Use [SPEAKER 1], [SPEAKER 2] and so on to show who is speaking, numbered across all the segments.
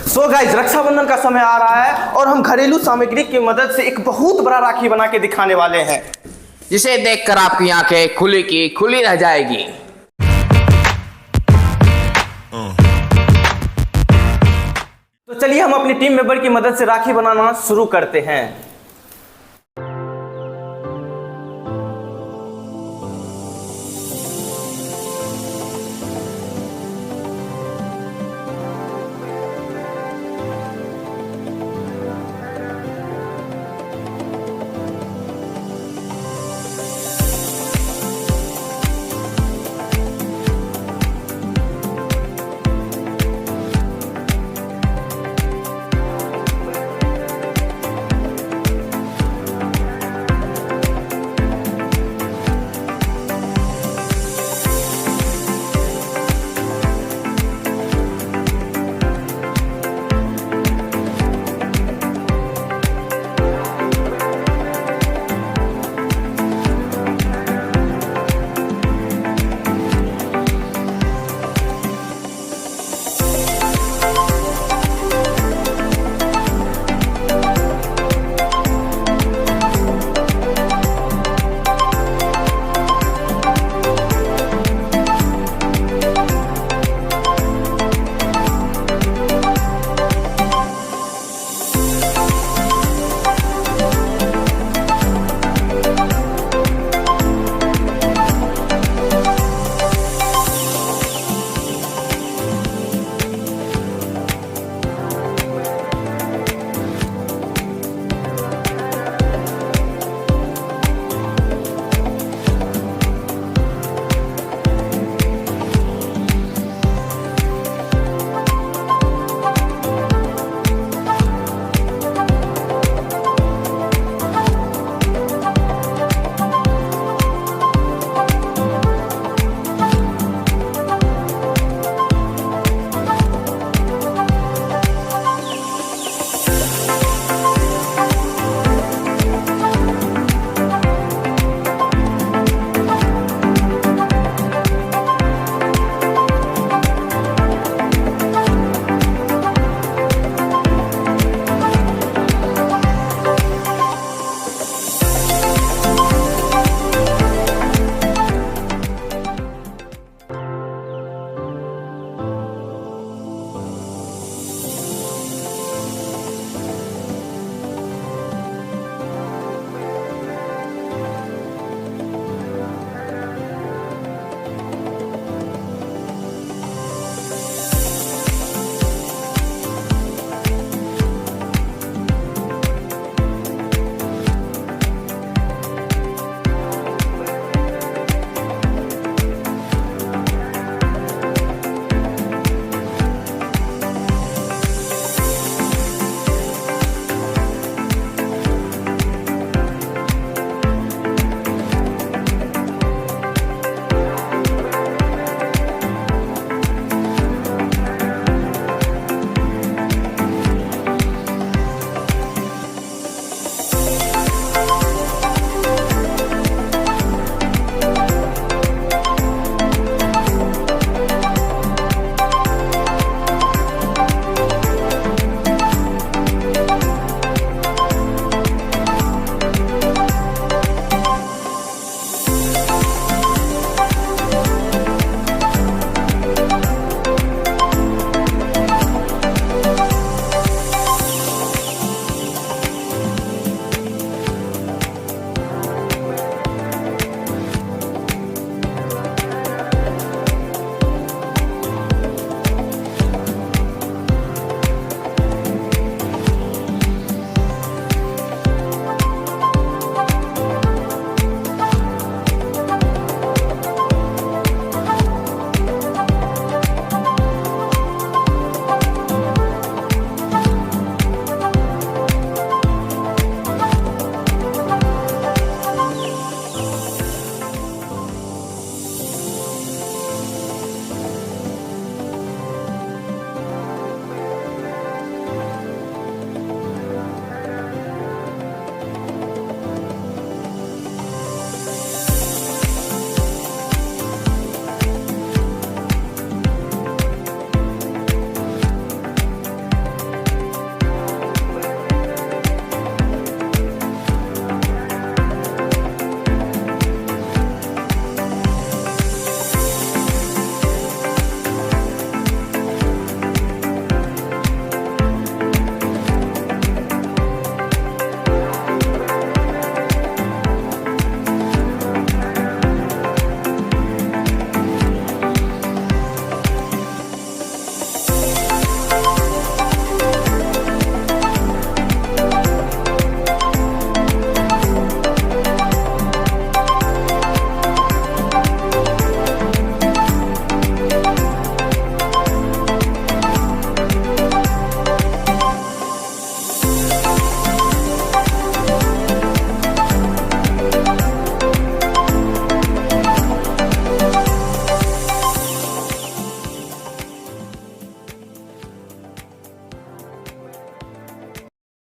[SPEAKER 1] So guys, Rakshabandhan का समय आ रहा है और हम घरेलू सामग्री की मदद से एक बहुत बड़ा राखी बना के दिखाने वाले हैं,
[SPEAKER 2] जिसे देखकर आपकी आंखें खुली की खुली रह जाएगी।
[SPEAKER 1] तो चलिए हम अपनी टीम मेंबर की मदद से राखी बनाना शुरू करते हैं।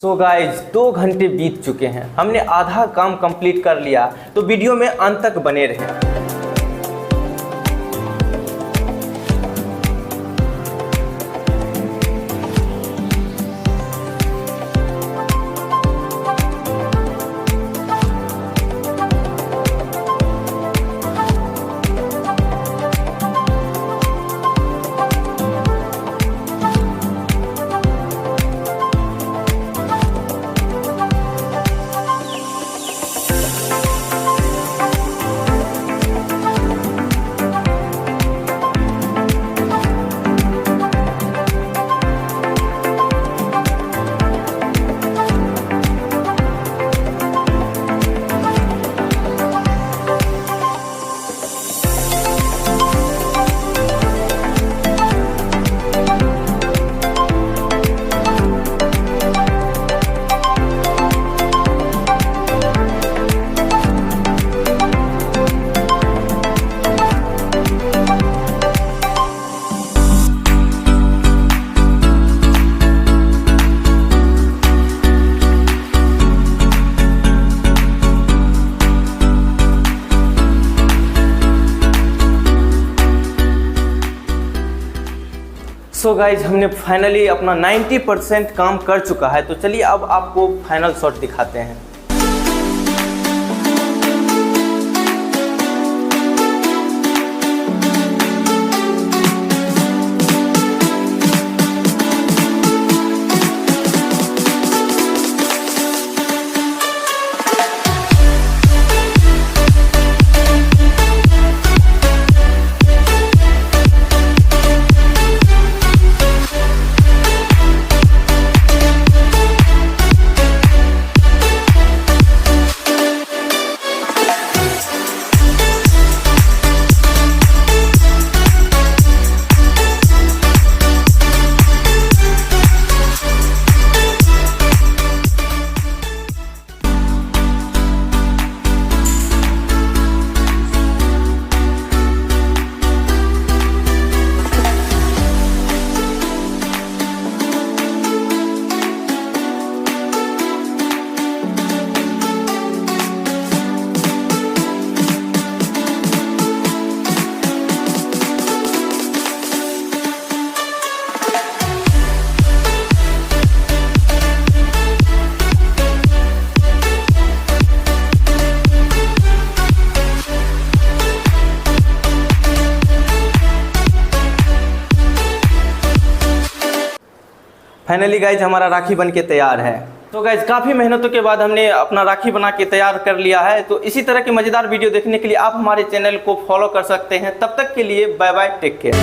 [SPEAKER 1] सो गाइज 2 घंटे बीत चुके हैं, हमने आधा काम कंप्लीट कर लिया, तो वीडियो में अंत तक बने रहे। सो गाइज हमने फाइनली अपना 90% काम कर चुका है, तो चलिए अब आपको फाइनल शॉट दिखाते हैं। फाइनली गाइज हमारा राखी बन के तैयार है। तो गाइज काफ़ी मेहनतों के बाद हमने अपना राखी बना के तैयार कर लिया है। तो इसी तरह की मज़ेदार वीडियो देखने के लिए आप हमारे चैनल को फॉलो कर सकते हैं। तब तक के लिए बाय बाय, टेक केयर।